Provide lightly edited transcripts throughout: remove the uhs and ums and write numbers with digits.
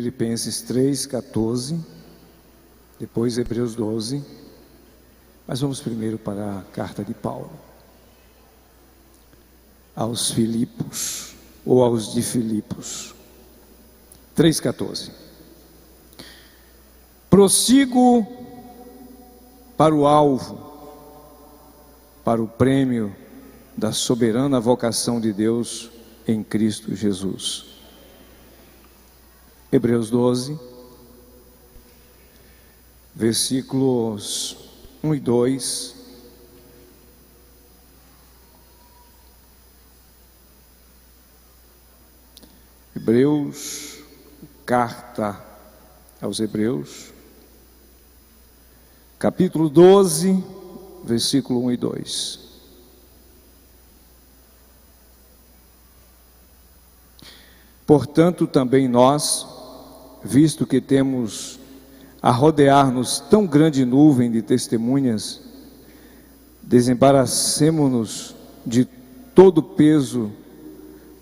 Filipenses 3:14, depois Hebreus 12, mas vamos primeiro para a carta de Paulo aos Filipos, ou aos de Filipos. 3:14. Prossigo para o alvo, para o prêmio da soberana vocação de Deus em Cristo Jesus. Hebreus 12, versículos 1 e 2. Hebreus, carta aos Hebreus, capítulo 12, versículo 1 e 2. Portanto, também nós, visto que temos a rodear-nos tão grande nuvem de testemunhas, desembaracemo-nos de todo o peso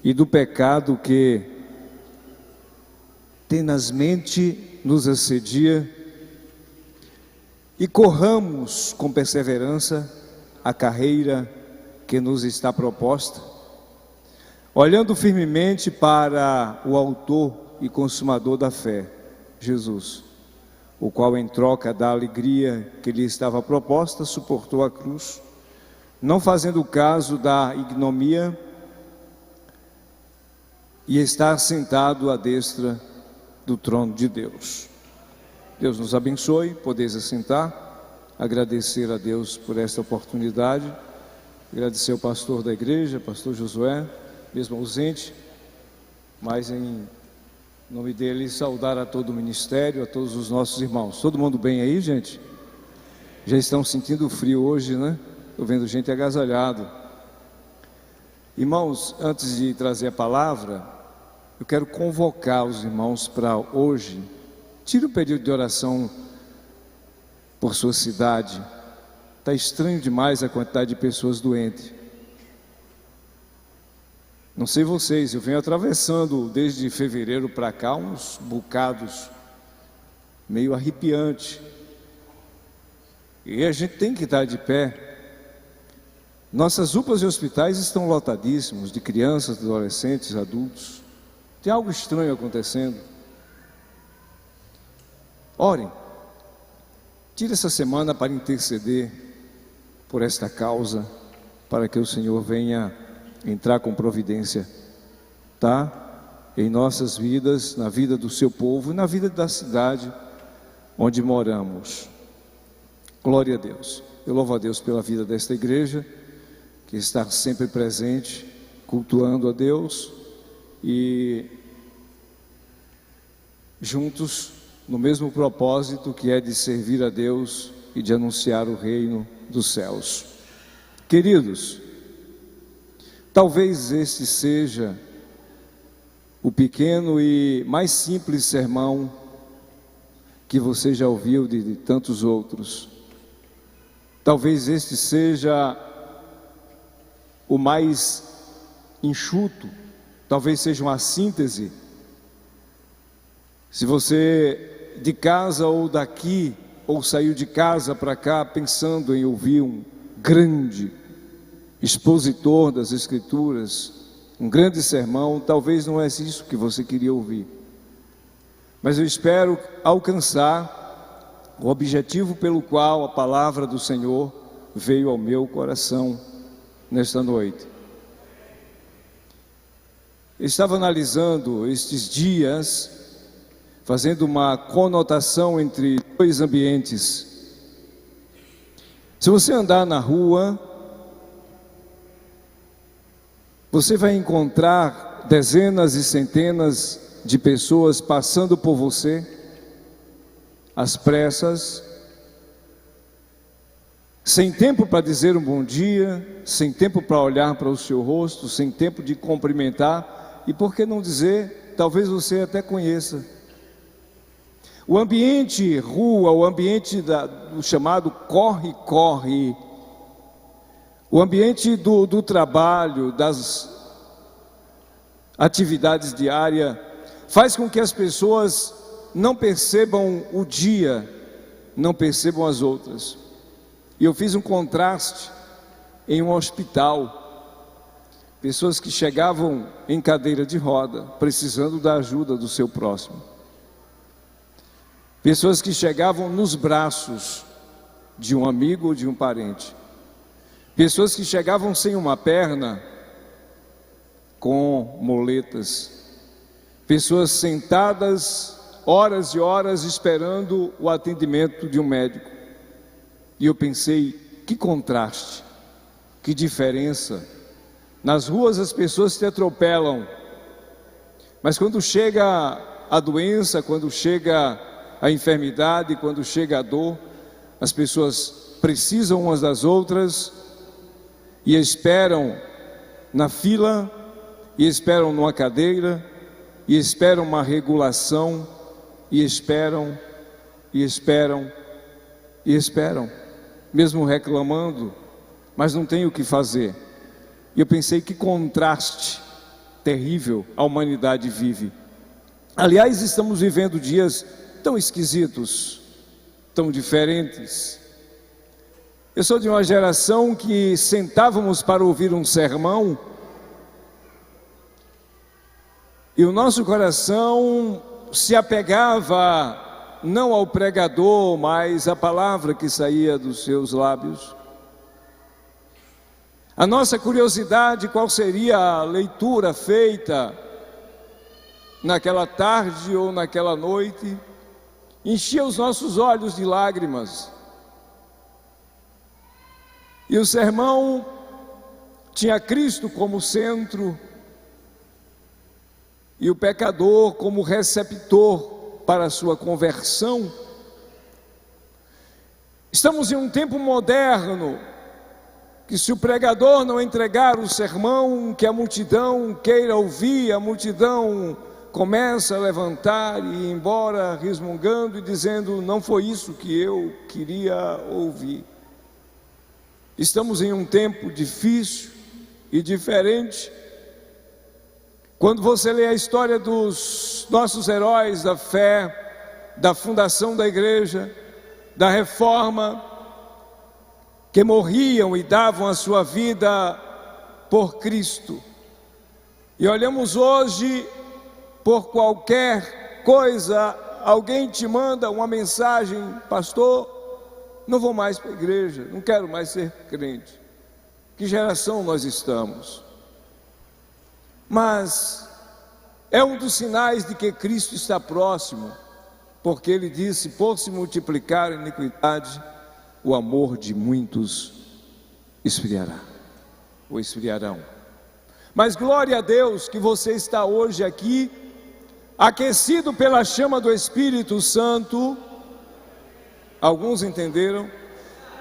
e do pecado que tenazmente nos assedia, e corramos com perseverança a carreira que nos está proposta, olhando firmemente para o autor e consumador da fé, Jesus, o qual, em troca da alegria que lhe estava proposta, suportou a cruz, não fazendo caso da ignomia, e está sentado à destra do trono de Deus. Deus nos abençoe, podeis assentar, agradecer a Deus por esta oportunidade, agradecer ao pastor da igreja, pastor Josué, mesmo ausente, mas em nome dele saudar a todo o ministério, a todos os nossos irmãos. Todo mundo bem aí, gente? Já estão sentindo frio hoje, né? Estou vendo gente agasalhado. Irmãos, antes de trazer a palavra, eu quero convocar os irmãos para hoje. Tire um período de oração por sua cidade. Está estranho demais a quantidade de pessoas doentes. Não sei vocês, eu venho atravessando desde fevereiro para cá uns bocados meio arrepiante. E a gente tem que estar de pé. Nossas UPAs e hospitais estão lotadíssimos de crianças, adolescentes, adultos. Tem algo estranho acontecendo. Orem. Tire essa semana para interceder por esta causa, para que o Senhor venha entrar com providência, tá? Em nossas vidas, na vida do seu povo e na vida da cidade onde moramos. Glória a Deus. Eu louvo a Deus pela vida desta igreja, que está sempre presente, cultuando a Deus e juntos no mesmo propósito, que é de servir a Deus e de anunciar o reino dos céus. Queridos, talvez este seja o pequeno e mais simples sermão que você já ouviu de tantos outros. Talvez este seja o mais enxuto, talvez seja uma síntese. Se você de casa ou daqui, ou saiu de casa para cá pensando em ouvir um grande expositor das Escrituras, um grande sermão, talvez não é isso que você queria ouvir. Mas eu espero alcançar o objetivo pelo qual a palavra do Senhor veio ao meu coração nesta noite. Eu estava analisando estes dias, fazendo uma conotação entre dois ambientes. Se você andar na rua, você vai encontrar dezenas e centenas de pessoas passando por você, às pressas, sem tempo para dizer um bom dia, sem tempo para olhar para o seu rosto, sem tempo de cumprimentar, e por que não dizer, talvez você até conheça. O ambiente rua, o ambiente do chamado corre-corre, o ambiente do trabalho, das atividades diárias, faz com que as pessoas não percebam o dia, não percebam as outras. E eu fiz um contraste em um hospital. Pessoas que chegavam em cadeira de roda, precisando da ajuda do seu próximo. Pessoas que chegavam nos braços de um amigo ou de um parente. Pessoas que chegavam sem uma perna, com muletas. Pessoas sentadas horas e horas esperando o atendimento de um médico. E eu pensei, que contraste, que diferença. Nas ruas as pessoas te atropelam, mas quando chega a doença, quando chega a enfermidade, quando chega a dor, as pessoas precisam umas das outras e esperam na fila, e esperam numa cadeira, e esperam uma regulação, e esperam, e esperam, e esperam, mesmo reclamando, mas não tem o que fazer. E eu pensei, que contraste terrível a humanidade vive. Aliás, estamos vivendo dias tão esquisitos, tão diferentes. Eu sou de uma geração que sentávamos para ouvir um sermão e o nosso coração se apegava não ao pregador, mas à palavra que saía dos seus lábios. A nossa curiosidade, qual seria a leitura feita naquela tarde ou naquela noite, enchia os nossos olhos de lágrimas. E o sermão tinha Cristo como centro e o pecador como receptor para a sua conversão. Estamos em um tempo moderno que, se o pregador não entregar o sermão que a multidão queira ouvir, a multidão começa a levantar e ir embora resmungando e dizendo, não foi isso que eu queria ouvir. Estamos em um tempo difícil e diferente. Quando você lê a história dos nossos heróis da fé, da fundação da igreja, da reforma, que morriam e davam a sua vida por Cristo, e olhamos hoje, por qualquer coisa, alguém te manda uma mensagem, pastor, não vou mais para a igreja, não quero mais ser crente. Que geração nós estamos? Mas é um dos sinais de que Cristo está próximo, porque Ele disse, por se multiplicar a iniquidade, o amor de muitos esfriará, ou esfriarão. Mas glória a Deus que você está hoje aqui, aquecido pela chama do Espírito Santo. Alguns entenderam?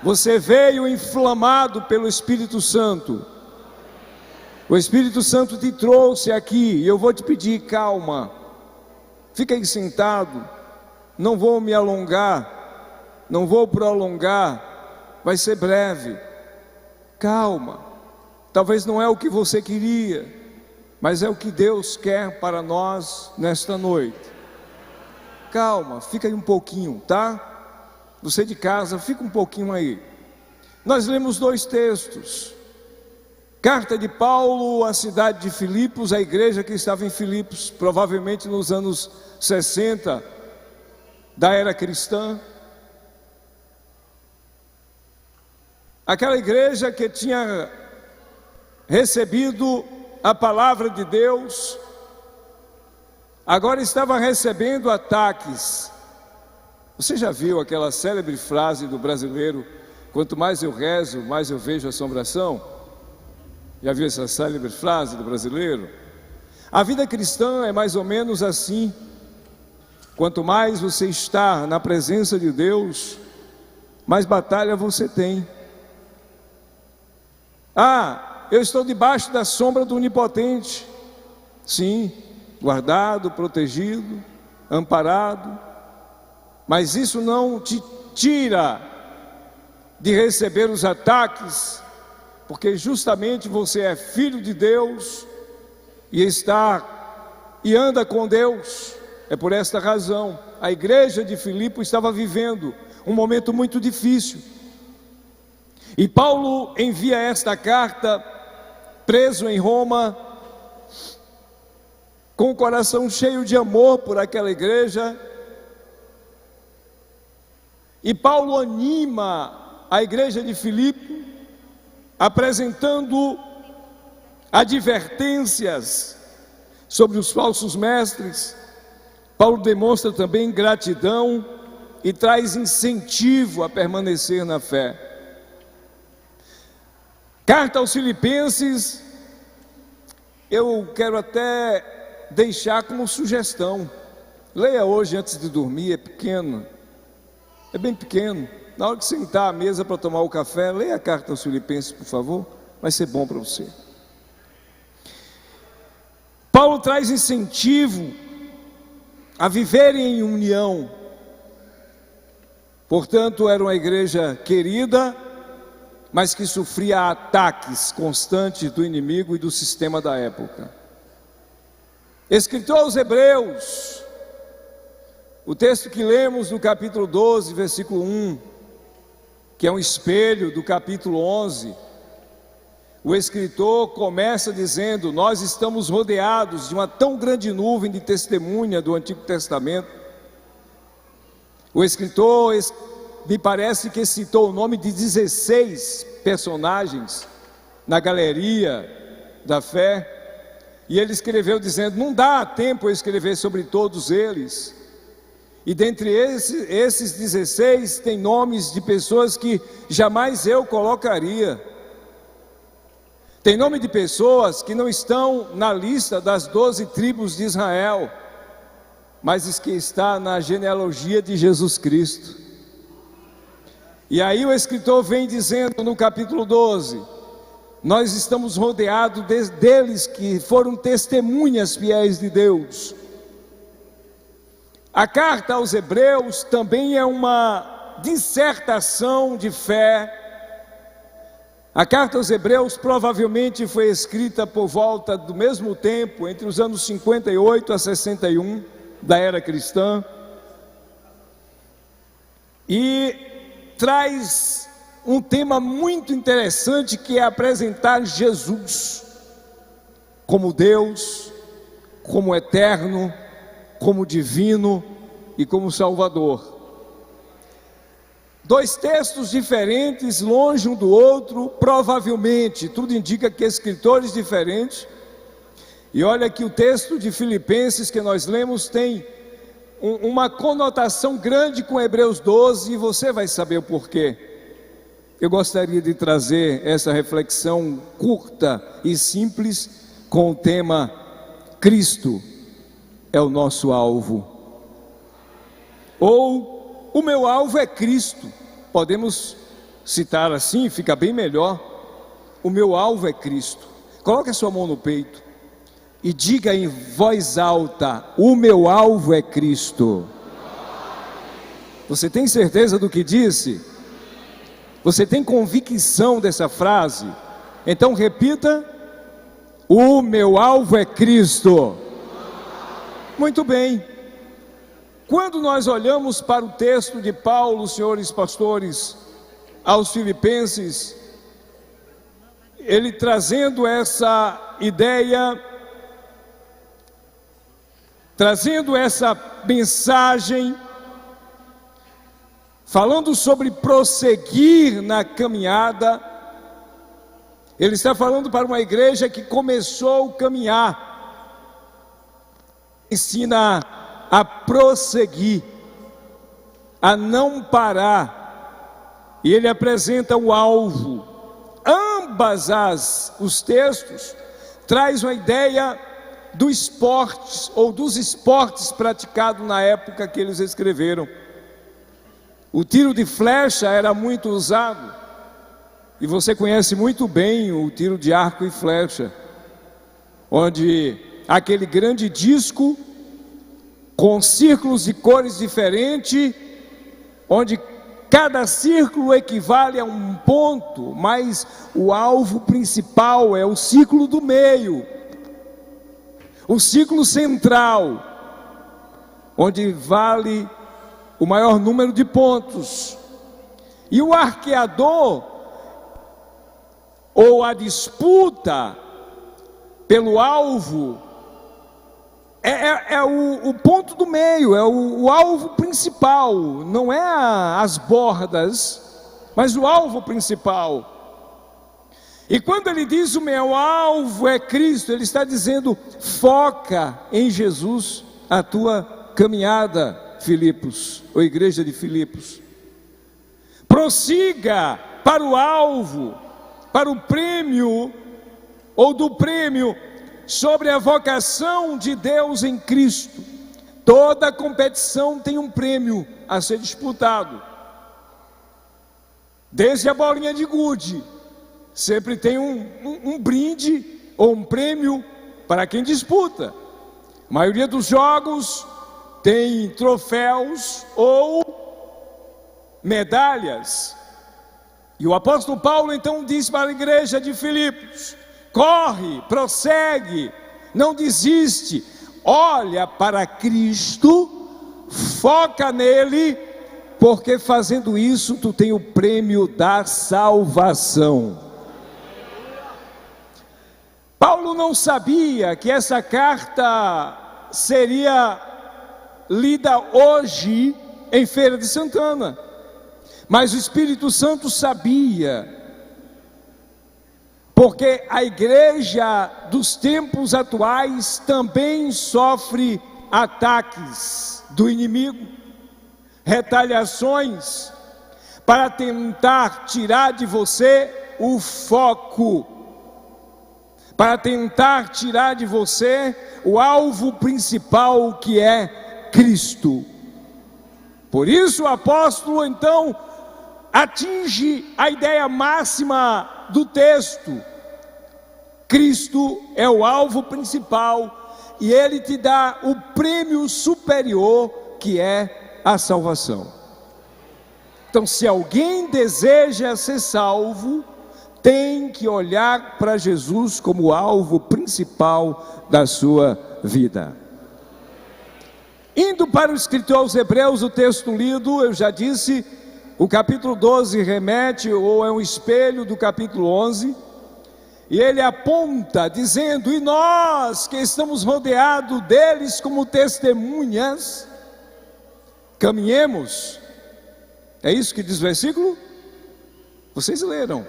Você veio inflamado pelo Espírito Santo. O Espírito Santo te trouxe aqui, e eu vou te pedir calma. Fica aí sentado, não vou me alongar, não vou prolongar, vai ser breve. Calma, talvez não é o que você queria, mas é o que Deus quer para nós nesta noite. Calma, fica aí um pouquinho, tá? Você de casa, fica um pouquinho aí. Nós lemos 2 textos. Carta de Paulo à cidade de Filipos, a igreja que estava em Filipos, provavelmente nos anos 60 da era cristã. Aquela igreja que tinha recebido a palavra de Deus, agora estava recebendo ataques. Você já viu aquela célebre frase do brasileiro, quanto mais eu rezo, mais eu vejo assombração? Já viu essa célebre frase do brasileiro? A vida cristã é mais ou menos assim. Quanto mais você está na presença de Deus, mais batalha você tem. Ah, eu estou debaixo da sombra do Onipotente. Sim, guardado, protegido, amparado. Mas isso não te tira de receber os ataques, porque justamente você é filho de Deus e está e anda com Deus. É por esta razão, a igreja de Filipe estava vivendo um momento muito difícil. E Paulo envia esta carta, preso em Roma, com o coração cheio de amor por aquela igreja. E Paulo anima a igreja de Filipe, apresentando advertências sobre os falsos mestres. Paulo demonstra também gratidão e traz incentivo a permanecer na fé. Carta aos Filipenses, eu quero até deixar como sugestão. Leia hoje antes de dormir, é pequeno, é bem pequeno. Na hora de sentar à mesa para tomar o café, leia a carta aos Filipenses, por favor, vai ser bom para você. Paulo traz incentivo a viverem em união. Portanto, era uma igreja querida, mas que sofria ataques constantes do inimigo e do sistema da época. Escritor aos Hebreus, o texto que lemos no capítulo 12, versículo 1, que é um espelho do capítulo 11, o escritor começa dizendo: nós estamos rodeados de uma tão grande nuvem de testemunha do Antigo Testamento. O escritor, me parece que citou o nome de 16 personagens na galeria da fé, e ele escreveu dizendo: não dá tempo eu escrever sobre todos eles. E dentre esses 16 tem nomes de pessoas que jamais eu colocaria. Tem nome de pessoas que não estão na lista das 12 tribos de Israel, mas que está na genealogia de Jesus Cristo. E aí o escritor vem dizendo no capítulo 12, nós estamos rodeados deles que foram testemunhas fiéis de Deus. A carta aos Hebreus também é uma dissertação de fé. A carta aos Hebreus provavelmente foi escrita por volta do mesmo tempo, entre os anos 58 a 61 da era cristã, e traz um tema muito interessante, que é apresentar Jesus como Deus, como eterno, como divino e como Salvador. Dois textos diferentes, longe um do outro, provavelmente, tudo indica que escritores diferentes. E olha que o texto de Filipenses que nós lemos tem uma conotação grande com Hebreus 12, e você vai saber o porquê. Eu gostaria de trazer essa reflexão curta e simples com o tema: Cristo é o nosso alvo. Ou, o meu alvo é Cristo. Podemos citar assim, fica bem melhor. O meu alvo é Cristo. Coloque a sua mão no peito e diga em voz alta: o meu alvo é Cristo. Você tem certeza do que disse? Você tem convicção dessa frase? Então repita: o meu alvo é Cristo. Muito bem. Quando nós olhamos para o texto de Paulo, senhores pastores, aos Filipenses, ele trazendo essa ideia, trazendo essa mensagem, falando sobre prosseguir na caminhada, ele está falando para uma igreja que começou a caminhar, ensina a prosseguir, a não parar, e ele apresenta o alvo. Os textos traz uma ideia do esporte, ou dos esportes praticados na época que eles escreveram. O tiro de flecha era muito usado, e você conhece muito bem o tiro de arco e flecha, onde aquele grande disco com círculos de cores diferentes, onde cada círculo equivale a um ponto, mas o alvo principal é o círculo do meio. o ciclo central, onde vale o maior número de pontos. E o arqueador, ou a disputa pelo alvo, é o ponto do meio, é o alvo principal, não é as bordas, mas o alvo principal. E quando ele diz o meu alvo é Cristo, ele está dizendo: foca em Jesus a tua caminhada, Filipos, ou igreja de Filipos. Prossiga para o alvo, para o prêmio, ou do prêmio, sobre a vocação de Deus em Cristo. Toda competição tem um prêmio a ser disputado. Desde a bolinha de gude, sempre tem um brinde ou um prêmio para quem disputa. A maioria dos jogos tem troféus ou medalhas. E o apóstolo Paulo então diz para a igreja de Filipos: corre, prossegue, não desiste, olha para Cristo, foca nele, porque fazendo isso tu tem o prêmio da salvação. Paulo não sabia que essa carta seria lida hoje em Feira de Santana, mas o Espírito Santo sabia, porque a igreja dos tempos atuais também sofre ataques do inimigo, retaliações, para tentar tirar de você o foco, para tentar tirar de você o alvo principal, que é Cristo. Por isso o apóstolo então atinge a ideia máxima do texto: Cristo é o alvo principal e ele te dá o prêmio superior, que é a salvação. Então, se alguém deseja ser salvo, tem que olhar para Jesus como o alvo principal da sua vida. Indo para o escritor aos Hebreus, o texto lido, eu já disse, o capítulo 12 remete, ou é um espelho do capítulo 11, e ele aponta dizendo: e nós que estamos rodeados deles como testemunhas, caminhemos. É isso que diz o versículo? Vocês leram.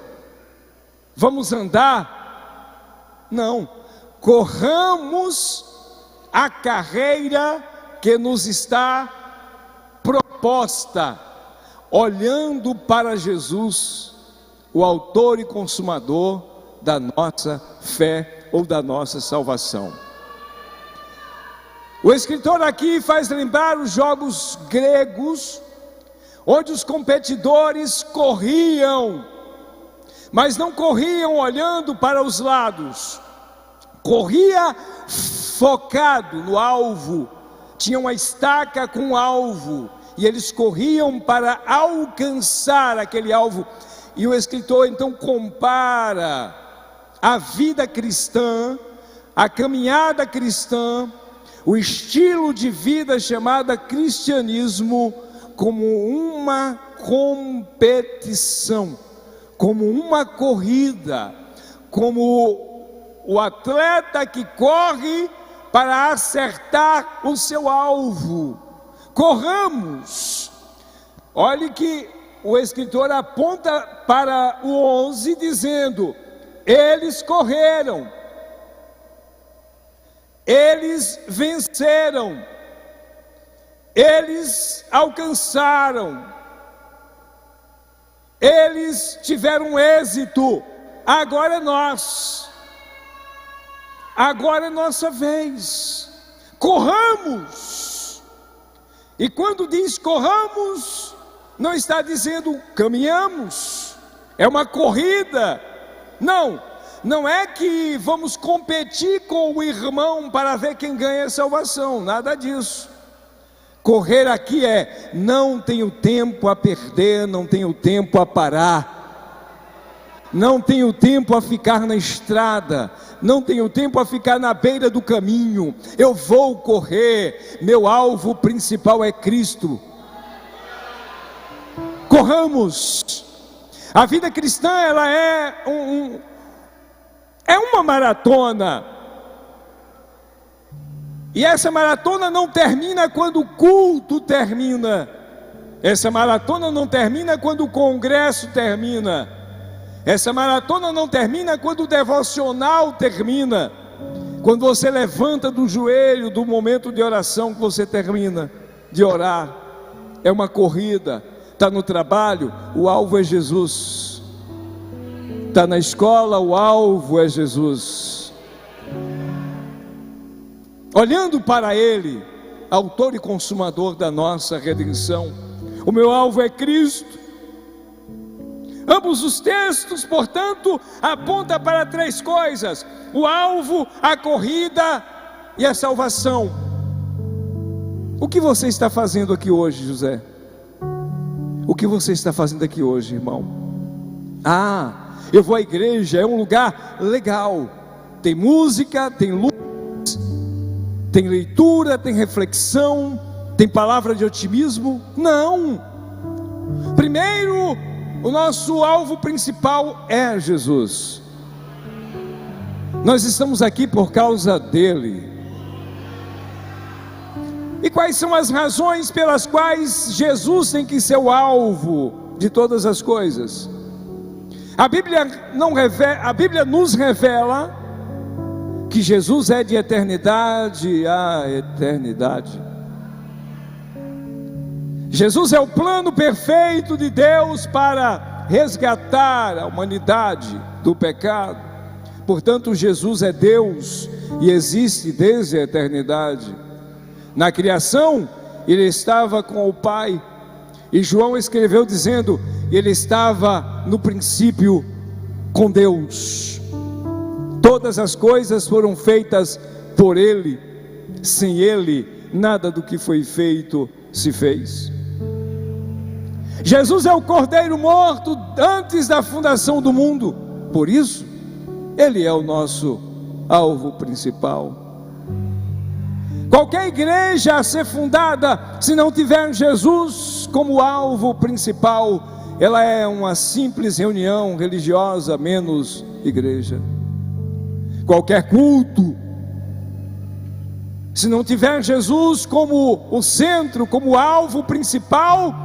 Vamos andar? Não. Corramos a carreira que nos está proposta, olhando para Jesus, o autor e consumador da nossa fé ou da nossa salvação. O escritor aqui faz lembrar os jogos gregos, onde os competidores corriam, mas não corriam olhando para os lados, corria focado no alvo, tinha uma estaca com alvo, e eles corriam para alcançar aquele alvo. E o escritor então compara a vida cristã, a caminhada cristã, o estilo de vida chamada cristianismo, como uma competição, como uma corrida, como o atleta que corre para acertar o seu alvo. Corramos. Olhe que o escritor aponta para o 11 dizendo: eles correram, eles venceram, eles alcançaram, eles tiveram êxito. Agora é nós, agora é nossa vez. Corramos. E quando diz corramos, não está dizendo caminhamos, é uma corrida. Não, não é que vamos competir com o irmão para ver quem ganha a salvação, nada disso. Correr aqui é: não tenho tempo a perder, não tenho tempo a parar, não tenho tempo a ficar na estrada, não tenho tempo a ficar na beira do caminho, eu vou correr, meu alvo principal é Cristo. Corramos. A vida cristã, ela é uma maratona. E essa maratona não termina quando o culto termina. Essa maratona não termina quando o congresso termina. Essa maratona não termina quando o devocional termina. Quando você levanta do joelho, do momento de oração que você termina de orar. É uma corrida. Está no trabalho, o alvo é Jesus. Está na escola, o alvo é Jesus. Olhando para Ele, autor e consumador da nossa redenção, o meu alvo é Cristo. Ambos os textos, portanto, apontam para três coisas: o alvo, a corrida e a salvação. O que você está fazendo aqui hoje, José? O que você está fazendo aqui hoje, irmão? Eu vou à igreja, é um lugar legal. Tem música, tem luz, tem leitura, tem reflexão, tem palavra de otimismo? Não. Primeiro, o nosso alvo principal é Jesus. Nós estamos aqui por causa dele. E quais são as razões pelas quais Jesus tem que ser o alvo de todas as coisas? A Bíblia nos revela que Jesus é de eternidade a eternidade. Jesus é o plano perfeito de Deus para resgatar a humanidade do pecado. Portanto, Jesus é Deus e existe desde a eternidade. Na criação, ele estava com o Pai, e João escreveu dizendo: ele estava no princípio com Deus. Todas as coisas foram feitas por ele, sem ele, nada do que foi feito se fez. Jesus é o Cordeiro morto antes da fundação do mundo, por isso, ele é o nosso alvo principal. Qualquer igreja a ser fundada, se não tiver Jesus como alvo principal, ela é uma simples reunião religiosa, menos igreja. Qualquer culto, se não tiver Jesus como o centro, como alvo principal,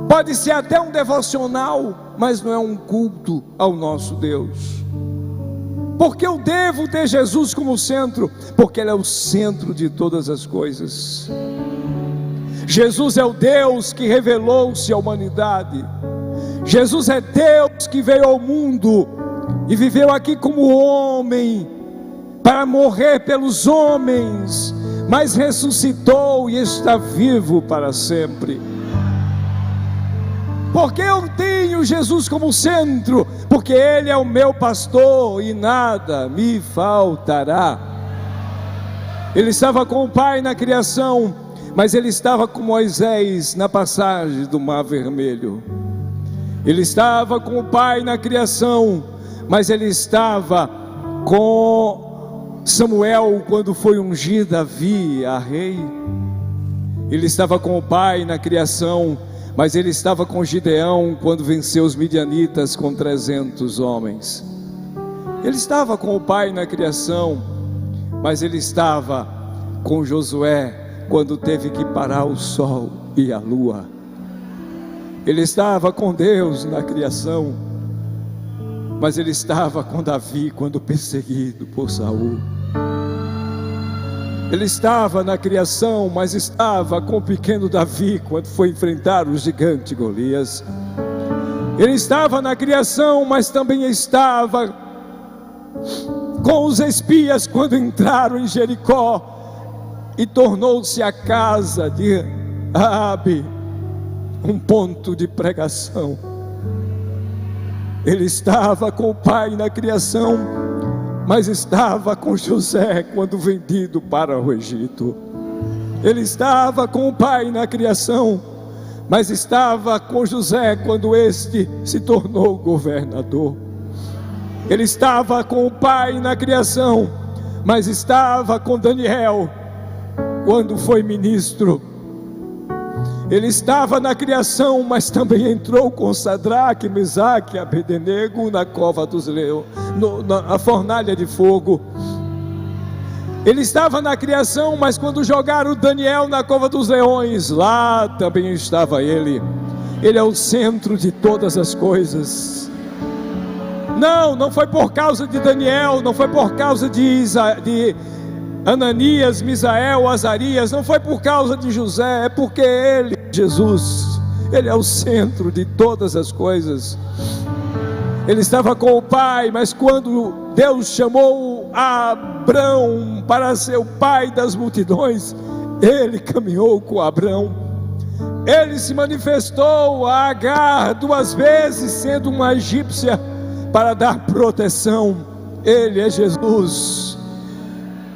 pode ser até um devocional, mas não é um culto ao nosso Deus. Porque eu devo ter Jesus como centro? Porque Ele é o centro de todas as coisas. Jesus é o Deus que revelou-se à humanidade. Jesus é Deus que veio ao mundo e viveu aqui como homem, para morrer pelos homens, mas ressuscitou e está vivo para sempre. Porque eu tenho Jesus como centro? Porque Ele é o meu pastor e nada me faltará. Ele estava com o Pai na criação, mas Ele estava com Moisés na passagem do Mar Vermelho. Ele estava com o Pai na criação, mas Ele estava com Samuel quando foi ungir Davi a rei. Ele estava com o Pai na criação, mas ele estava com Gideão quando venceu os midianitas com 300 homens. Ele estava com o Pai na criação, mas ele estava com Josué quando teve que parar o sol e a lua. Ele estava com Deus na criação, mas ele estava com Davi quando perseguido por Saul. Ele estava na criação, mas estava com o pequeno Davi quando foi enfrentar o gigante Golias. Ele estava na criação, mas também estava com os espias quando entraram em Jericó e tornou-se a casa de Raabe um ponto de pregação. Ele estava com o Pai na criação, mas estava com José quando vendido para o Egito. Ele estava com o Pai na criação, mas estava com José quando este se tornou governador. Ele estava com o Pai na criação, mas estava com Daniel quando foi ministro. Ele estava na criação, mas também entrou com Sadraque, Mesaque e Abednego na cova dos leões, na fornalha de fogo. Ele estava na criação, mas quando jogaram Daniel na cova dos leões, lá também estava ele. Ele é o centro de todas as coisas. Não foi por causa de Daniel, não foi por causa de Ananias, Misael, Azarias, não foi por causa de José, é porque ele, Jesus, ele é o centro de todas as coisas. Ele estava com o Pai, mas quando Deus chamou Abrão para ser o pai das multidões, ele caminhou com Abrão. Ele se manifestou a Agar 2 vezes, sendo uma egípcia, para dar proteção. Ele é Jesus.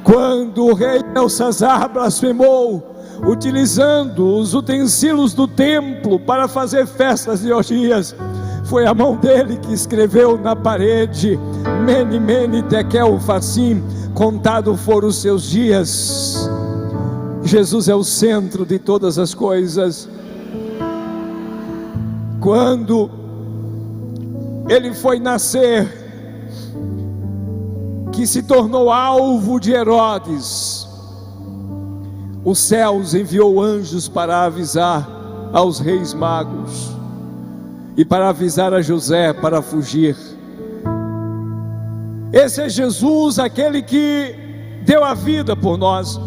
Quando o rei Belsazar blasfemou, utilizando os utensílios do templo para fazer festas e orgias, foi a mão dele que escreveu na parede: Mene, Mene, Tekel, Upharsin, contado foram os seus dias. Jesus é o centro de todas as coisas. Quando ele foi nascer, que se tornou alvo de Herodes, os céus enviou anjos para avisar aos reis magos e para avisar a José para fugir. Esse é Jesus, aquele que deu a vida por nós.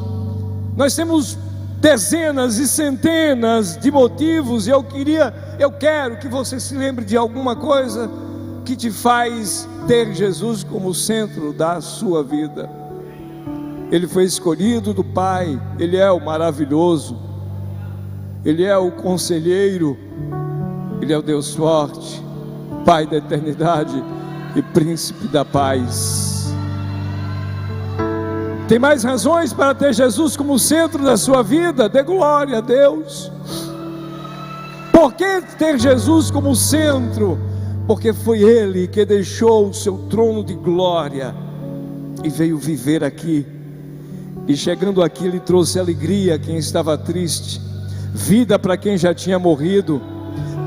Nós temos dezenas e centenas de motivos, e eu quero que você se lembre de alguma coisa que te faz ter Jesus como centro da sua vida. Ele foi escolhido do Pai, Ele é o maravilhoso, Ele é o conselheiro, Ele é o Deus forte, Pai da eternidade e Príncipe da paz. Tem mais razões para ter Jesus como centro da sua vida? Dê glória a Deus. Por que ter Jesus como centro? Porque foi Ele que deixou o seu trono de glória e veio viver aqui. E chegando aqui, Ele trouxe alegria a quem estava triste, vida para quem já tinha morrido,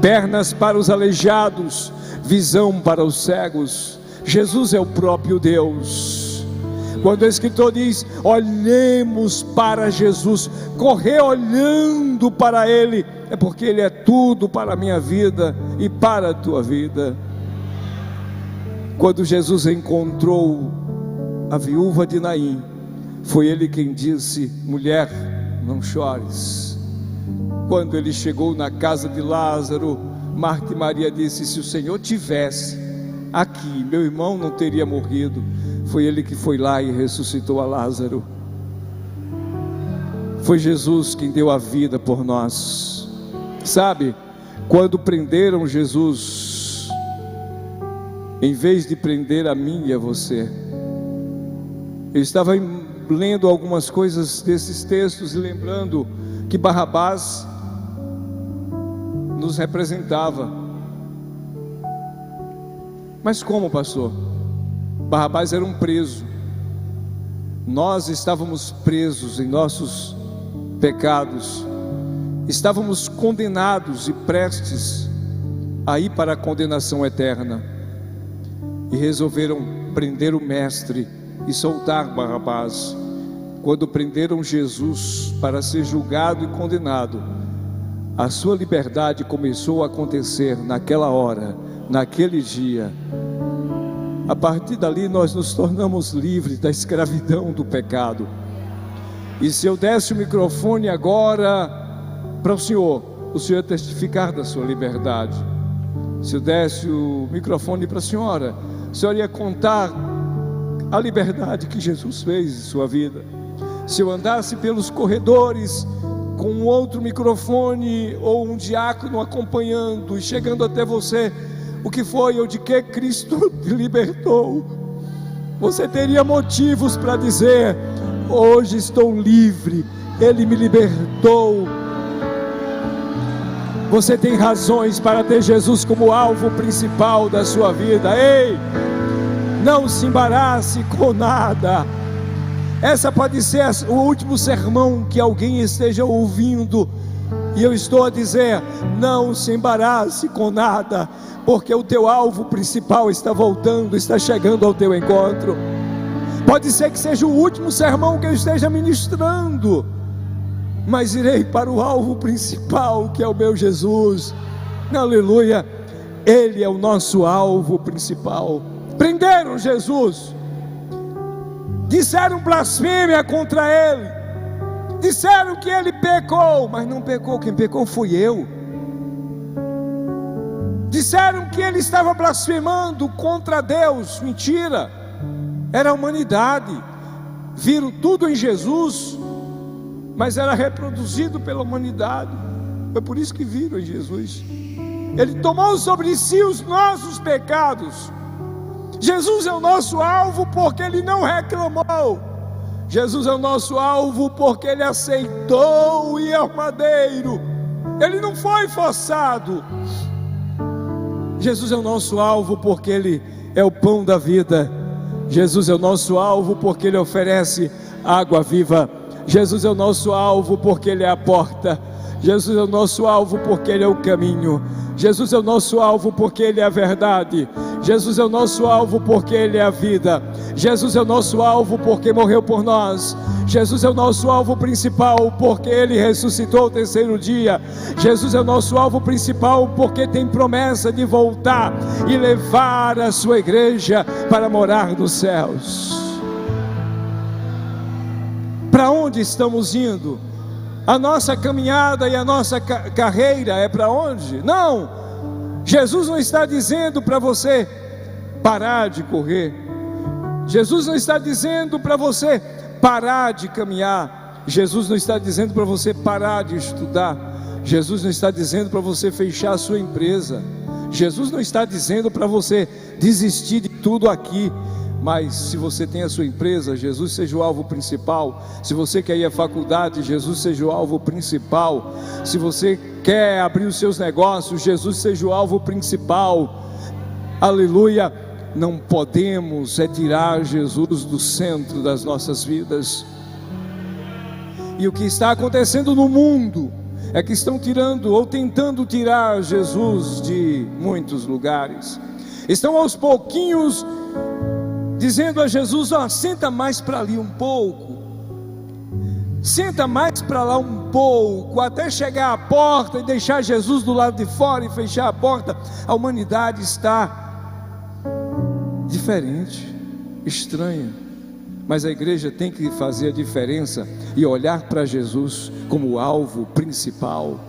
pernas para os aleijados, visão para os cegos. Jesus é o próprio Deus. Quando o escritor diz: olhemos para Jesus, correr olhando para Ele, é porque Ele é tudo para a minha vida e para a tua vida. Quando Jesus encontrou a viúva de Naim, foi Ele quem disse: mulher, não chores. Quando Ele chegou na casa de Lázaro, Marta e Maria disse: se o Senhor tivesse aqui, meu irmão não teria morrido. Foi Ele que foi lá e ressuscitou a Lázaro. Foi Jesus quem deu a vida por nós. Sabe, quando prenderam Jesus, em vez de prender a mim e a você, eu estava lendo algumas coisas desses textos e lembrando que Barrabás nos representava. Mas como, pastor? Barrabás era um preso. Nós estávamos presos em nossos pecados, estávamos condenados e prestes a ir para a condenação eterna, e resolveram prender o mestre e soltar Barrabás. Quando prenderam Jesus para ser julgado e condenado, a sua liberdade começou a acontecer naquela hora, naquele dia. A partir dali nós nos tornamos livres da escravidão do pecado. E se eu desse o microfone agora para o senhor ia testificar da sua liberdade. Se eu desse o microfone para a senhora ia contar a liberdade que Jesus fez em sua vida. Se eu andasse pelos corredores com um outro microfone ou um diácono acompanhando e chegando até você, o que foi ou de que Cristo te libertou, você teria motivos para dizer: hoje estou livre, Ele me libertou. Você tem razões para ter Jesus como alvo principal da sua vida. Ei, Não se embarace com nada. Essa pode ser o último sermão que alguém esteja ouvindo, e eu estou a dizer: não se embarace com nada, porque o teu alvo principal está voltando, está chegando ao teu encontro. Pode ser que seja o último sermão que eu esteja ministrando, mas irei para o alvo principal, que é o meu Jesus. Aleluia. Ele é o nosso alvo principal. Prenderam Jesus, disseram blasfêmia contra ele, disseram que ele pecou, mas não pecou, quem pecou fui eu. Disseram que ele estava blasfemando contra Deus, mentira, era a humanidade. Viram tudo em Jesus, mas era reproduzido pela humanidade. Foi por isso que viram em Jesus. Ele tomou sobre si os nossos pecados. Jesus é o nosso alvo porque ele não reclamou. Jesus é o nosso alvo porque ele aceitou ir ao madeiro. Ele não foi forçado. Jesus é o nosso alvo porque ele é o pão da vida. Jesus é o nosso alvo porque ele oferece água viva. Jesus é o nosso alvo porque ele é a porta. Jesus é o nosso alvo porque ele é o caminho. Jesus é o nosso alvo porque ele é a verdade. Jesus é o nosso alvo porque ele é a vida. Jesus é o nosso alvo porque morreu por nós. Jesus é o nosso alvo principal porque ele ressuscitou ao terceiro dia. Jesus é o nosso alvo principal porque tem promessa de voltar e levar a sua igreja para morar nos céus. Para onde estamos indo? A nossa caminhada e a nossa carreira é para onde? Não, Jesus não está dizendo para você parar de correr. Jesus não está dizendo para você parar de caminhar. Jesus não está dizendo para você parar de estudar. Jesus não está dizendo para você fechar a sua empresa. Jesus não está dizendo para você desistir de tudo aqui. Mas se você tem a sua empresa, Jesus seja o alvo principal. Se você quer ir à faculdade, Jesus seja o alvo principal. Se você quer abrir os seus negócios, Jesus seja o alvo principal. Aleluia. Não podemos retirar Jesus do centro das nossas vidas. E o que está acontecendo no mundo é que estão tirando ou tentando tirar Jesus de muitos lugares. Estão aos pouquinhos dizendo a Jesus: ó, senta mais para ali um pouco, senta mais para lá um pouco, até chegar à porta e deixar Jesus do lado de fora e fechar a porta. A humanidade está diferente, estranha, mas a igreja tem que fazer a diferença e olhar para Jesus como o alvo principal.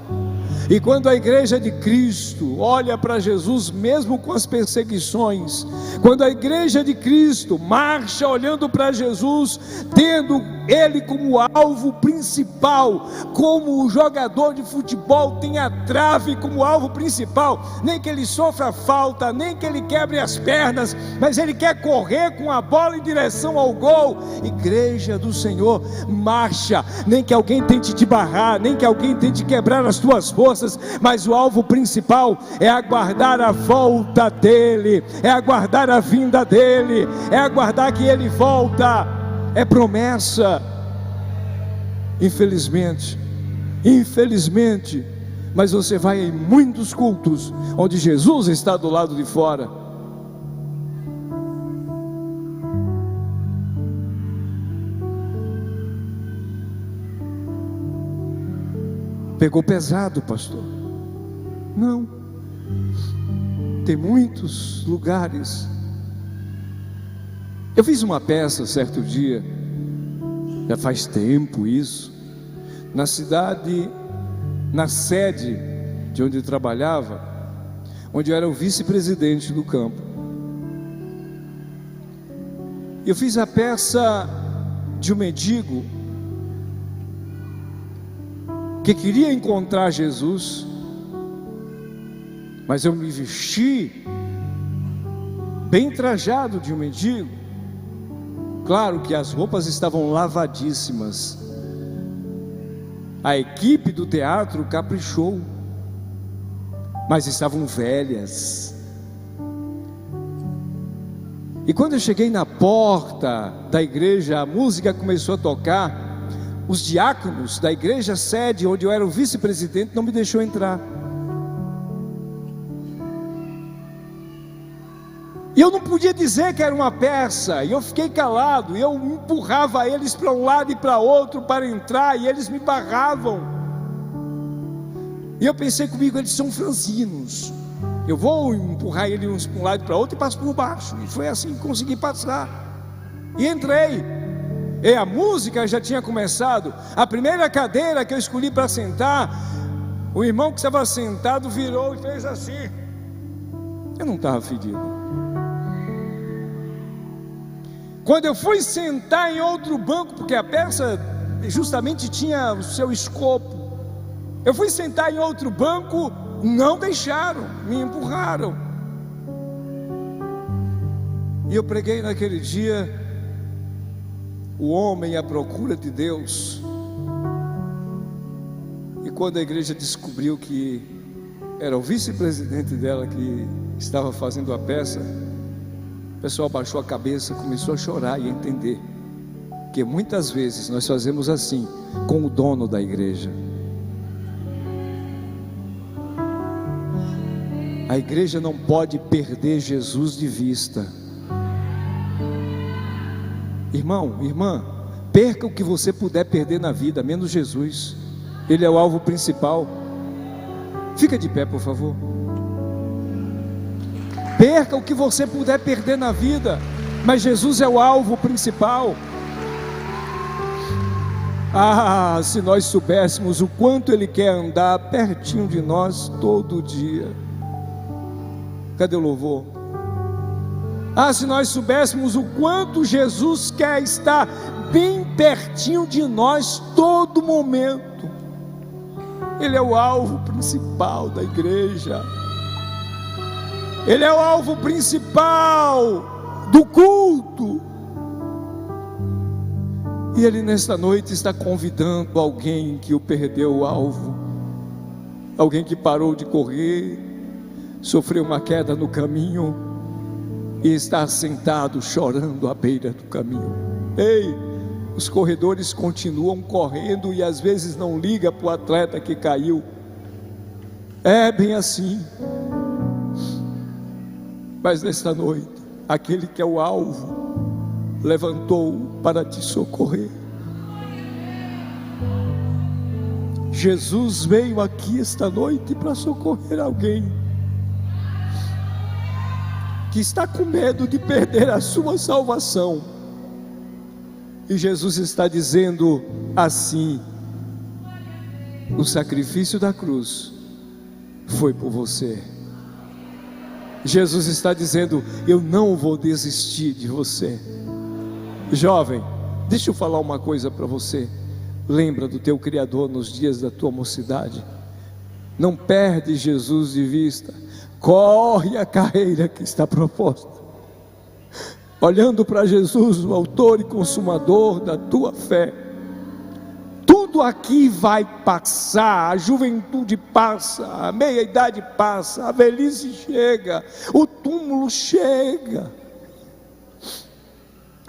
E quando a igreja de Cristo olha para Jesus, mesmo com as perseguições, quando a igreja de Cristo marcha olhando para Jesus, tendo Ele como alvo principal, como o jogador de futebol tem a trave como alvo principal, nem que ele sofra falta, nem que ele quebre as pernas, mas ele quer correr com a bola em direção ao gol. Igreja do Senhor, marcha, nem que alguém tente te barrar, nem que alguém tente quebrar as tuas forças, mas o alvo principal é aguardar a volta dele, é aguardar a vinda dele, é aguardar que ele volta. É promessa. Infelizmente, mas você vai em muitos cultos onde Jesus está do lado de fora. Pegou pesado, pastor? Não. Tem muitos lugares. Eu fiz uma peça certo dia, já faz tempo isso, na cidade, na sede de onde eu trabalhava, onde eu era o vice-presidente do campo. Eu fiz a peça de um mendigo que queria encontrar Jesus, mas eu me vesti bem trajado de um mendigo. Claro que as roupas estavam lavadíssimas. A equipe do teatro caprichou, mas estavam velhas. E quando eu cheguei na porta da igreja, a música começou a tocar. Os diáconos da igreja sede, onde eu era o vice-presidente, não me deixou entrar. E eu não podia dizer que era uma peça, e eu fiquei calado, e eu empurrava eles para um lado e para outro para entrar, e eles me barravam. E eu pensei comigo, eles são franzinos, eu vou empurrar eles para um lado e para outro e passo por baixo. E foi assim que consegui passar. E entrei. E a música já tinha começado. A primeira cadeira que eu escolhi para sentar, o irmão que estava sentado virou e fez assim. Eu não estava fedido. Quando eu fui sentar em outro banco, porque a peça justamente tinha o seu escopo, eu fui sentar em outro banco, não deixaram, me empurraram. E eu preguei naquele dia, o homem à procura de Deus. E quando a igreja descobriu que era o vice-presidente dela que estava fazendo a peça, o pessoal baixou a cabeça, começou a chorar e a entender que muitas vezes nós fazemos assim com o dono da igreja. A igreja não pode perder Jesus de vista. Irmão, irmã, perca o que você puder perder na vida, menos Jesus. Ele é o alvo principal. Fica de pé, por favor. Perca o que você puder perder na vida, mas Jesus é o alvo principal. Ah, se nós soubéssemos o quanto Ele quer andar pertinho de nós todo dia. Cadê o louvor? Ah, se nós soubéssemos o quanto Jesus quer estar bem pertinho de nós todo momento. Ele é o alvo principal da igreja. Ele é o alvo principal do culto. E Ele nesta noite está convidando alguém que o perdeu o alvo, alguém que parou de correr, sofreu uma queda no caminho e está sentado chorando à beira do caminho. Ei, os corredores continuam correndo e às vezes não liga para o atleta que caiu. É bem assim. Mas nesta noite, aquele que é o alvo levantou para te socorrer. Jesus veio aqui esta noite para socorrer alguém que está com medo de perder a sua salvação. E Jesus está dizendo assim: o sacrifício da cruz foi por você. Jesus está dizendo: eu não vou desistir de você. Jovem, deixa eu falar uma coisa para você. Lembra do teu Criador nos dias da tua mocidade. Não perde Jesus de vista. Corre a carreira que está proposta, olhando para Jesus, o autor e consumador da tua fé. Tudo aqui vai passar, a juventude passa, a meia-idade passa, a velhice chega, o túmulo chega.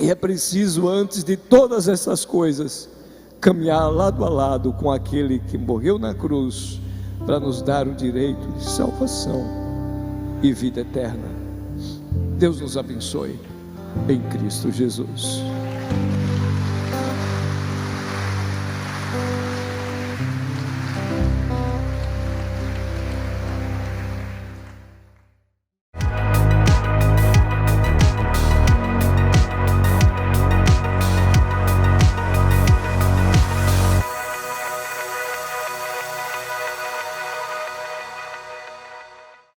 E é preciso, antes de todas essas coisas, caminhar lado a lado com aquele que morreu na cruz para nos dar o direito de salvação e vida eterna. Deus nos abençoe em Cristo Jesus.